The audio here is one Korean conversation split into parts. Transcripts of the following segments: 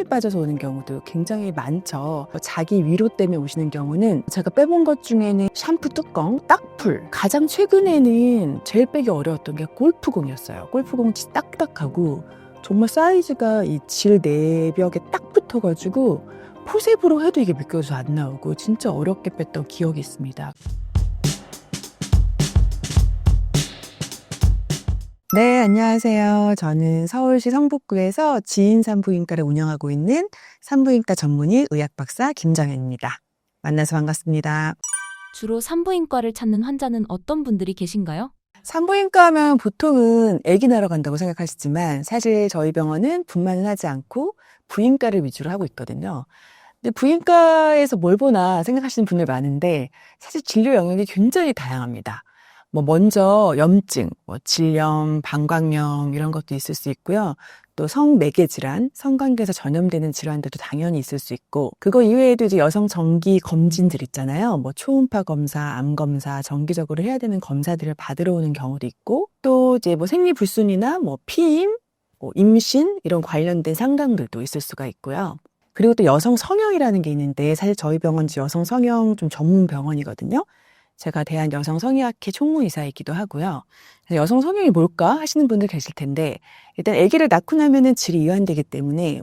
콘돔이 빠져서 오는 경우도 굉장히 많죠. 자기 위로 때문에 오시는 경우는 제가 빼본 것 중에는 샴푸 뚜껑, 딱풀, 가장 최근에는 제일 빼기 어려웠던 게 골프공이었어요. 골프공 딱딱하고 정말 사이즈가 이 질 내벽에 딱 붙어가지고 포셉으로 해도 이게 미끄러져서 안 나오고 진짜 어렵게 뺐던 기억이 있습니다. 네, 안녕하세요. 저는 서울시 성북구에서 지인산부인과를 운영하고 있는 산부인과 전문의 의학박사 김정현입니다. 만나서 반갑습니다. 주로 산부인과를 찾는 환자는 어떤 분들이 계신가요? 산부인과 하면 보통은 아기 낳으러 간다고 생각하시지만 사실 저희 병원은 분만은 하지 않고 부인과를 위주로 하고 있거든요. 근데 부인과에서 뭘 보나 생각하시는 분들 많은데 사실 진료 영역이 굉장히 다양합니다. 먼저 염증, 질염, 방광염 이런 것도 있을 수 있고요. 또 성매개 질환, 성관계에서 전염되는 질환들도 당연히 있을 수 있고, 그거 이외에도 이제 여성 정기 검진들 있잖아요. 초음파 검사, 암 검사, 정기적으로 해야 되는 검사들을 받으러 오는 경우도 있고, 또 이제 생리불순이나 피임, 임신 이런 관련된 상담들도 있을 수가 있고요. 그리고 또 여성 성형이라는 게 있는데 사실 저희 병원은 여성 성형 좀 전문 병원이거든요. 제가 대한여성성의학회 총무이사이기도 하고요. 여성 성형이 뭘까 하시는 분들 계실 텐데 일단 아기를 낳고 나면은 질이 이완되기 때문에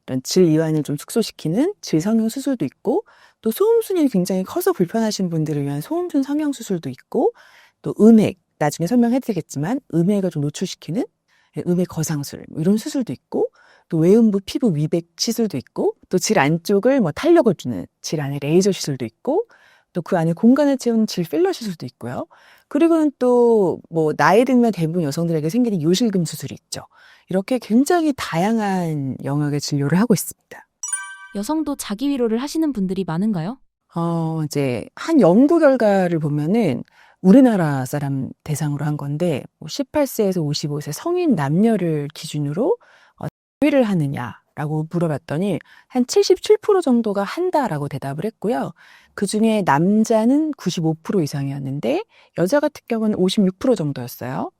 이런 질 이완을 좀 축소시키는 질 성형 수술도 있고 또 소음순이 굉장히 커서 불편하신 분들을 위한 소음순 성형 수술도 있고 또 음액 나중에 설명해드리겠지만 음액을 좀 노출시키는 음액 거상술 이런 수술도 있고 또 외음부 피부 위백 시술도 있고 또 질 안쪽을 탄력을 주는 질 안에 레이저 시술도 있고 또 그 안에 공간을 채우는 질 필러 시술도 있고요. 그리고는 또 나이 들면 대부분 여성들에게 생기는 요실금 수술이 있죠. 이렇게 굉장히 다양한 영역의 진료를 하고 있습니다. 여성도 자기 위로를 하시는 분들이 많은가요? 이제 한 연구 결과를 보면은 우리나라 사람 대상으로 한 건데 18세에서 55세 성인 남녀를 기준으로 자위를 하느냐라고 물어봤더니 한 77% 정도가 한다라고 대답을 했고요. 그중에 남자는 95% 이상이었는데 여자 같은 경우는 56% 정도였어요.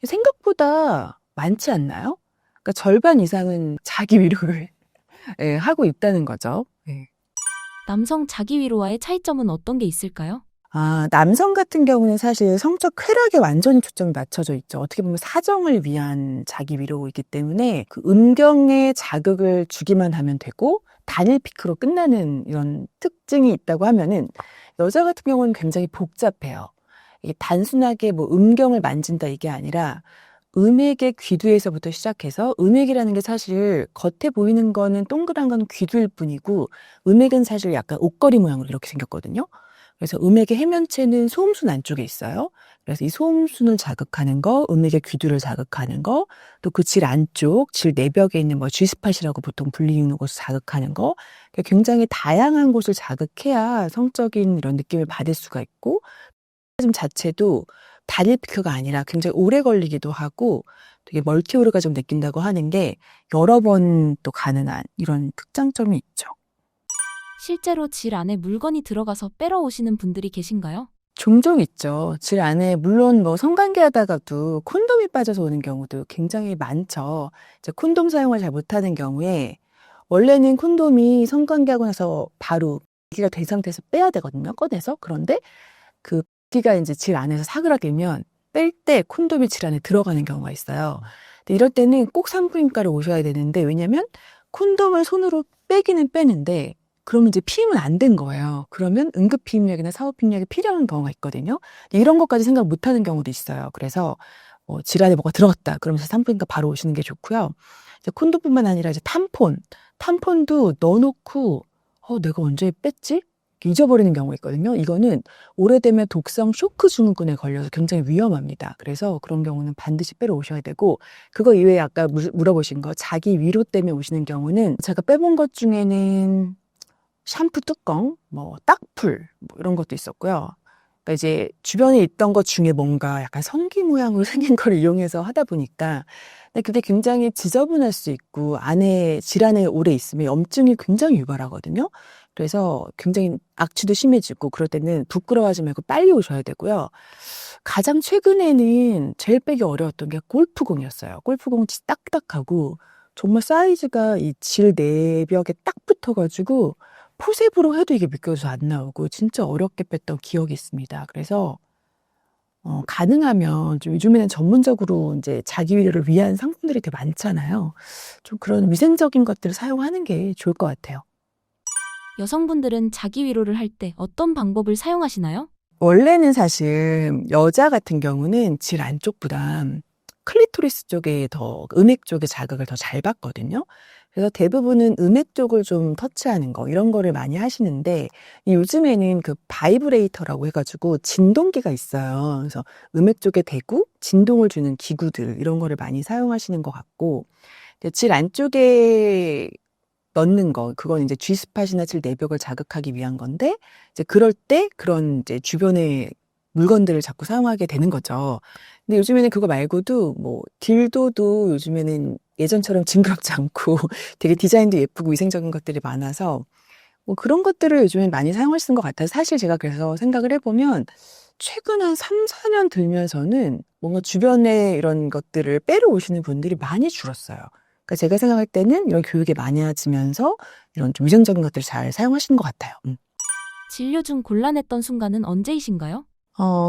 생각보다 많지 않나요? 그러니까 절반 이상은 자기 위로를 하고 있다는 거죠. 남성 자기 위로와의 차이점은 어떤 게 있을까요? 남성 같은 경우는 사실 성적 쾌락에 완전히 초점이 맞춰져 있죠. 어떻게 보면 사정을 위한 자기 위로이기 때문에 그 음경에 자극을 주기만 하면 되고 단일 피크로 끝나는 이런 특징이 있다고 하면은 여자 같은 경우는 굉장히 복잡해요. 이게 단순하게 음경을 만진다 이게 아니라 음액의 귀두에서부터 시작해서 음액이라는 게 사실 겉에 보이는 거는 동그란 건 귀두일 뿐이고 음액은 사실 약간 옷걸이 모양으로 이렇게 생겼거든요. 그래서 음액의 해면체는 소음순 안쪽에 있어요. 그래서 이 소음순을 자극하는 거, 음액의 귀두를 자극하는 거, 또 그 질 안쪽, 질 내벽에 있는 G스팟이라고 보통 불리는 곳을 자극하는 거, 굉장히 다양한 곳을 자극해야 성적인 이런 느낌을 받을 수가 있고, 오르가즘 자체도 단일 피크가 아니라 굉장히 오래 걸리기도 하고, 되게 멀티 오르가즘 느낀다고 하는 게 여러 번 또 가능한 이런 특장점이 있죠. 실제로 질 안에 물건이 들어가서 빼러 오시는 분들이 계신가요? 종종 있죠. 질 안에 물론 성관계 하다가도 콘돔이 빠져서 오는 경우도 굉장히 많죠. 이제 콘돔 사용을 잘 못하는 경우에 원래는 콘돔이 성관계하고 나서 바로 기가 된 상태에서 빼야 되거든요. 꺼내서. 그런데 그 기가 이제 질 안에서 사그라들면 뺄 때 콘돔이 질 안에 들어가는 경우가 있어요. 근데 이럴 때는 꼭 산부인과를 오셔야 되는데 왜냐면 콘돔을 손으로 빼기는 빼는데 그러면 이제 피임은 안 된 거예요. 그러면 응급 피임약이나 사후 피임약이 필요한 경우가 있거든요. 이런 것까지 생각 못 하는 경우도 있어요. 그래서 질 안에 뭐가 들어갔다. 그러면서 산부인과 바로 오시는 게 좋고요. 이제 콘돔뿐만 아니라 이제 탐폰도 넣어놓고 내가 언제 뺐지? 잊어버리는 경우가 있거든요. 이거는 오래되면 독성 쇼크 증후군에 걸려서 굉장히 위험합니다. 그래서 그런 경우는 반드시 빼러 오셔야 되고 그거 이외에 아까 물어보신 거 자기 위로 때문에 오시는 경우는 제가 빼본 것 중에는 샴푸 뚜껑, 딱풀 이런 것도 있었고요. 그러니까 이제 주변에 있던 것 중에 뭔가 약간 성기 모양으로 생긴 걸 이용해서 하다 보니까 근데 그게 굉장히 지저분할 수 있고 안에 질환에 오래 있으면 염증이 굉장히 유발하거든요. 그래서 굉장히 악취도 심해지고 그럴 때는 부끄러워하지 말고 빨리 오셔야 되고요. 가장 최근에는 제일 빼기 어려웠던 게 골프공이었어요. 골프공 딱딱하고 정말 사이즈가 이 질 내벽에 딱 붙어가지고 포셉으로 해도 이게 미끄러져서 안 나오고 진짜 어렵게 뺐던 기억이 있습니다. 그래서 가능하면 좀 요즘에는 전문적으로 이제 자기 위로를 위한 상품들이 되게 많잖아요. 좀 그런 위생적인 것들을 사용하는 게 좋을 것 같아요. 여성분들은 자기 위로를 할 때 어떤 방법을 사용하시나요? 원래는 사실 여자 같은 경우는 질 안쪽보다 클리토리스 쪽에 더 음액 쪽에 자극을 더 잘 받거든요. 그래서 대부분은 음액 쪽을 좀 터치하는 거 이런 거를 많이 하시는데 요즘에는 그 바이브레이터라고 해가지고 진동기가 있어요. 그래서 음액 쪽에 대고 진동을 주는 기구들 이런 거를 많이 사용하시는 것 같고 근데 질 안쪽에 넣는 거 그건 이제 G스팟이나 질 내벽을 자극하기 위한 건데 이제 그럴 때 그런 이제 주변의 물건들을 자꾸 사용하게 되는 거죠. 근데 요즘에는 그거 말고도 뭐 딜도도 요즘에는 예전처럼 징그럽지 않고 되게 디자인도 예쁘고 위생적인 것들이 많아서 뭐 그런 것들을 요즘에 많이 사용하시는 것 같아요. 사실 제가 그래서 생각을 해보면 최근 한 3-4년 들면서는 뭔가 주변에 이런 것들을 빼러 오시는 분들이 많이 줄었어요. 그러니까 제가 생각할 때는 이런 교육이 많아지면서 이런 좀 위생적인 것들을 잘 사용하시는 것 같아요. 진료 중 곤란했던 순간은 언제이신가요?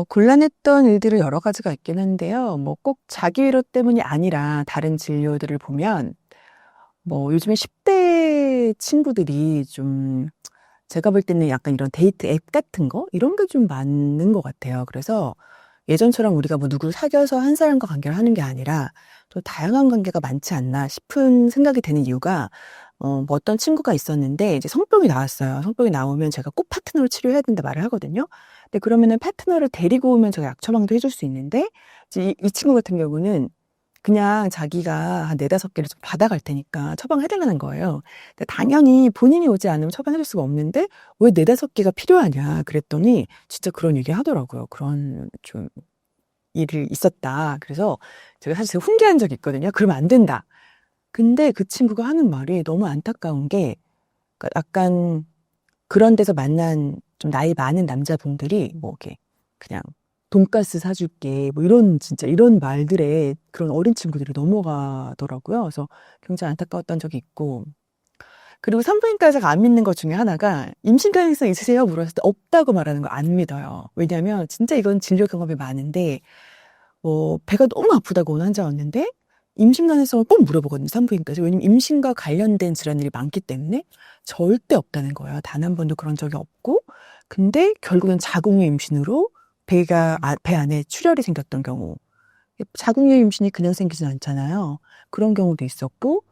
곤란했던 일들은 여러 가지가 있긴 한데요. 뭐 꼭 자기 위로 때문이 아니라 다른 진료들을 보면 뭐 요즘에 10대 친구들이 좀 제가 볼 때는 약간 이런 데이트 앱 같은 거 이런 게 좀 많은 것 같아요. 그래서 예전처럼 우리가 뭐 누구를 사귀어서 한 사람과 관계를 하는 게 아니라 또 다양한 관계가 많지 않나 싶은 생각이 되는 이유가 뭐 어떤 친구가 있었는데 이제 성병이 나왔어요. 성병이 나오면 제가 꼭 파트너를 치료해야 된다 말을 하거든요. 근데 그러면은 파트너를 데리고 오면 제가 약 처방도 해줄 수 있는데 이제 이 친구 같은 경우는 그냥 자기가 한 4-5 개를 좀 받아갈 테니까 처방해 달라는 거예요. 근데 당연히 본인이 오지 않으면 처방해 줄 수가 없는데 "왜 4-5 개가 필요하냐." 그랬더니 진짜 그런 얘기 하더라고요. 그런 좀 일이 있었다. 그래서 제가 사실 제가 훈계한 적이 있거든요. "그러면 안 된다." 근데 그 친구가 하는 말이 너무 안타까운 게 그러니까 약간 그런 데서 만난 좀 나이 많은 남자분들이 뭐 이렇게 그냥 "돈가스 사 줄게." 뭐 이런 진짜 이런 말들에 그런 어린 친구들이 넘어가더라고요. 그래서 굉장히 안타까웠던 적이 있고 그리고 산부인과 의사가 안 믿는 것 중에 하나가 "임신 가능성 있으세요?" 물었을 때 없다고 말하는 거 안 믿어요. 왜냐하면 진짜 이건 진료 경험이 많은데 뭐 배가 너무 아프다고 온 환자가 왔는데 임신 가능성을 꼭 물어보거든요, 산부인과에서. 왜냐면 임신과 관련된 질환들이 많기 때문에 절대 없다는 거예요. 단 한 번도 그런 적이 없고 근데 결국은 자궁유 임신으로 배 안에 출혈이 생겼던 경우. 자궁유 임신이 그냥 생기진 않잖아요. 그런 경우도 있었고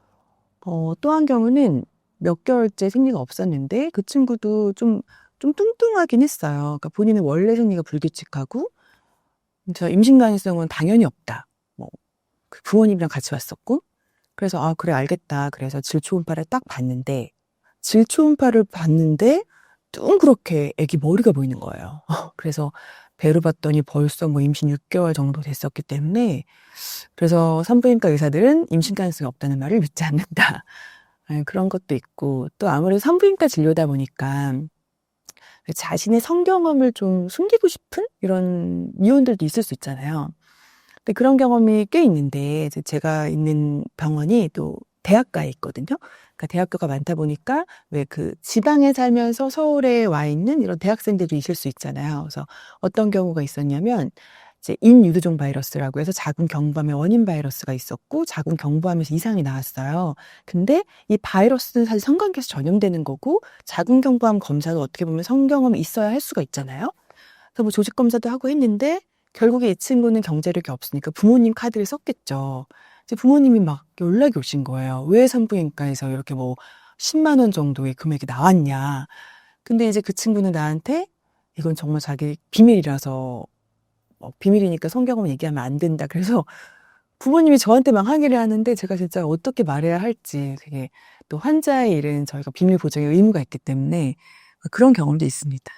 또 한 경우는 몇 개월째 생리가 없었는데 그 친구도 좀 뚱뚱하긴 했어요. 그러니까 본인은 원래 생리가 불규칙하고 그래서 임신 가능성은 당연히 없다. 뭐 그 부모님이랑 같이 왔었고 그래서 '아 그래 알겠다.' 그래서 질 초음파를 딱 봤는데 질 초음파를 봤는데 둥그렇게 애기 머리가 보이는 거예요. 그래서 배를 봤더니 벌써 뭐 임신 6개월 정도 됐었기 때문에 그래서 산부인과 의사들은 임신 가능성이 없다는 말을 믿지 않는다. 예 그런 것도 있고 또 아무래도 산부인과 진료다 보니까 자신의 성경험을 좀 숨기고 싶은 이런 미혼들도 있을 수 있잖아요. 근데 그런 경험이 꽤 있는데 이제 제가 있는 병원이 또 대학가에 있거든요. 그러니까 대학교가 많다 보니까 왜 그 지방에 살면서 서울에 와 있는 이런 대학생들도 있을 수 있잖아요. 그래서 어떤 경우가 있었냐면 이제 인유두종 바이러스라고 해서 자궁 경부암의 원인 바이러스가 있었고 자궁 경부암에서 이상이 나왔어요. 근데 이 바이러스는 사실 성관계에서 전염되는 거고 자궁 경부암 검사도 어떻게 보면 성경험이 있어야 할 수가 있잖아요. 그래서 뭐 조직 검사도 하고 했는데 결국에 이 친구는 경제력이 없으니까 부모님 카드를 썼겠죠. 이제 부모님이 막 연락이 오신 거예요. "왜 산부인과에서 이렇게 뭐 10만 원 정도의 금액이 나왔냐." 근데 이제 그 친구는 나한테 "이건 정말 자기 비밀이라서 비밀이니까 성경험 얘기하면 안 된다." 그래서 부모님이 저한테 막 항의를 하는데 제가 진짜 어떻게 말해야 할지 되게 또 환자의 일은 저희가 비밀 보장의 의무가 있기 때문에 그런 경험도 있습니다.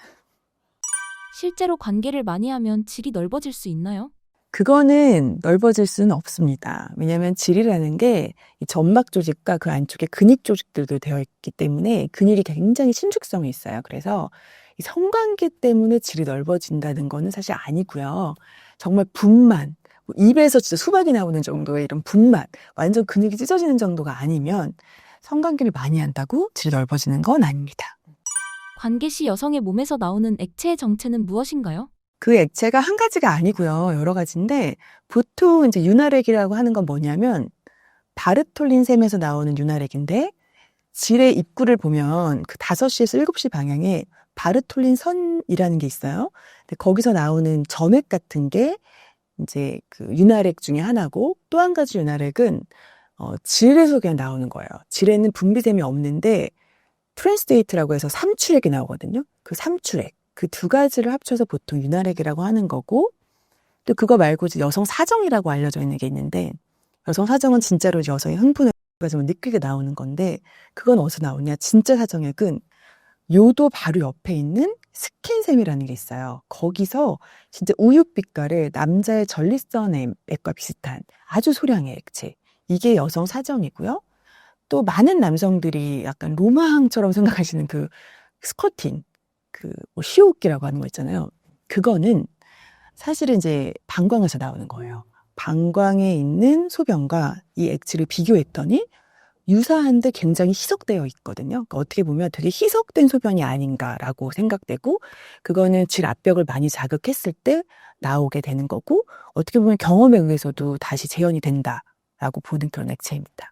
실제로 관계를 많이 하면 질이 넓어질 수 있나요? 그거는 넓어질 수는 없습니다. 왜냐하면 질이라는 게 이 점막 조직과 그 안쪽에 근육 조직들도 되어 있기 때문에 근육이 굉장히 신축성이 있어요. 그래서 이 성관계 때문에 질이 넓어진다는 거는 사실 아니고요. 정말 분만 입에서 진짜 수박이 나오는 정도의 이런 분맛, 완전 근육이 찢어지는 정도가 아니면 성관계를 많이 한다고 질이 넓어지는 건 아닙니다. 관계 시 여성의 몸에서 나오는 액체의 정체는 무엇인가요? 그 액체가 한 가지가 아니고요. 여러 가지인데 보통 이제 윤활액이라고 하는 건 뭐냐면 바르톨린 샘에서 나오는 윤활액인데 질의 입구를 보면 그 5시에서 7시 방향에 바르톨린 선이라는 게 있어요. 근데 거기서 나오는 점액 같은 게 이제 그 윤활액 중에 하나고 또 한 가지 윤활액은 질에서 그냥 나오는 거예요. 질에는 분비샘이 없는데 트랜스데이트라고 해서 삼출액이 나오거든요. 그 삼출액. 그 두 가지를 합쳐서 보통 윤활액이라고 하는 거고 또 그거 말고 이제 여성 사정이라고 알려져 있는 게 있는데 여성 사정은 진짜로 여성의 흥분을 좀 느끼게 나오는 건데 그건 어디서 나오냐? 진짜 사정액은 요도 바로 옆에 있는 스킨샘이라는 게 있어요. 거기서 진짜 우윳빛깔의 남자의 전립선액과 비슷한 아주 소량의 액체. 이게 여성 사정이고요. 또 많은 남성들이 약간 로마항처럼 생각하시는 그 스커팅, 뭐 시옷기라고 하는 거 있잖아요. 그거는 사실은 이제 방광에서 나오는 거예요. 방광에 있는 소변과 이 액체를 비교했더니 유사한데 굉장히 희석되어 있거든요. 그러니까 어떻게 보면 되게 희석된 소변이 아닌가라고 생각되고 그거는 질 압벽을 많이 자극했을 때 나오게 되는 거고 어떻게 보면 경험에 의해서도 다시 재현이 된다라고 보는 그런 액체입니다.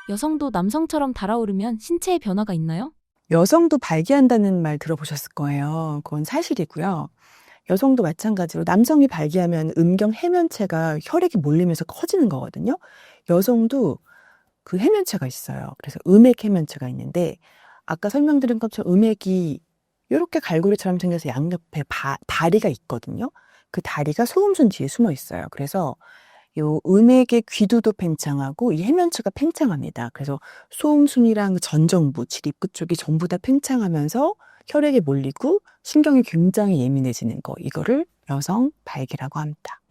여성도 남성처럼 달아오르면 신체에 변화가 있나요? 여성도 발기한다는 말 들어보셨을 거예요. 그건 사실이고요. 여성도 마찬가지로 남성이 발기하면 음경 해면체가 혈액이 몰리면서 커지는 거거든요. 여성도 그 해면체가 있어요. 그래서 음액 해면체가 있는데 아까 설명드린 것처럼 음액이 이렇게 갈고리처럼 생겨서 양옆에 다리가 있거든요. 그 다리가 소음순 뒤에 숨어 있어요. 그래서 요 음액의 귀두도 팽창하고 이 해면체가 팽창합니다. 그래서 소음순이랑 전정부, 질 입구 쪽이 전부 다 팽창하면서 혈액이 몰리고 신경이 굉장히 예민해지는 거. 이거를 여성 발기라고 합니다.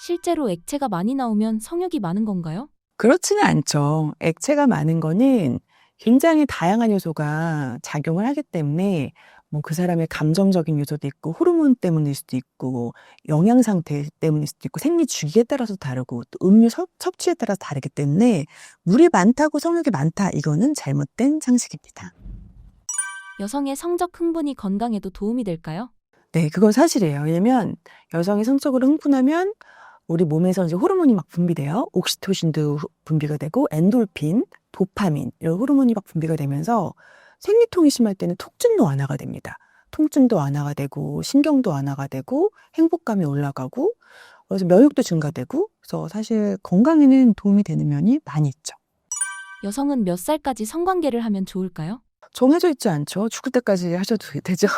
실제로 액체가 많이 나오면 성욕이 많은 건가요? 그렇지는 않죠. 액체가 많은 거는 굉장히 다양한 요소가 작용을 하기 때문에 뭐 그 사람의 감정적인 요소도 있고 호르몬 때문일 수도 있고 영양 상태 때문일 수도 있고 생리 주기에 따라서 다르고 또 음료 섭취에 따라서 다르기 때문에 물이 많다고 성욕이 많다 이거는 잘못된 상식입니다. 여성의 성적 흥분이 건강에도 도움이 될까요? 네, 그건 사실이에요. 왜냐면 여성이 성적으로 흥분하면 우리 몸에서 이제 호르몬이 막 분비돼요. 옥시토신도 분비가 되고 엔돌핀, 도파민 이런 호르몬이 막 분비가 되면서 생리통이 심할 때는 통증도 완화가 됩니다. 통증도 완화가 되고 신경도 완화가 되고 행복감이 올라가고 그래서 면역도 증가되고 그래서 사실 건강에는 도움이 되는 면이 많이 있죠. 여성은 몇 살까지 성관계를 하면 좋을까요? 정해져 있지 않죠. 죽을 때까지 하셔도 되죠.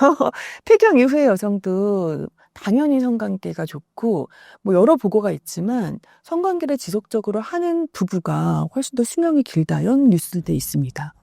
폐경 이후의 여성도 당연히 성관계가 좋고 뭐 여러 보고가 있지만 성관계를 지속적으로 하는 부부가 훨씬 더 수명이 길다 이런 뉴스도 있습니다.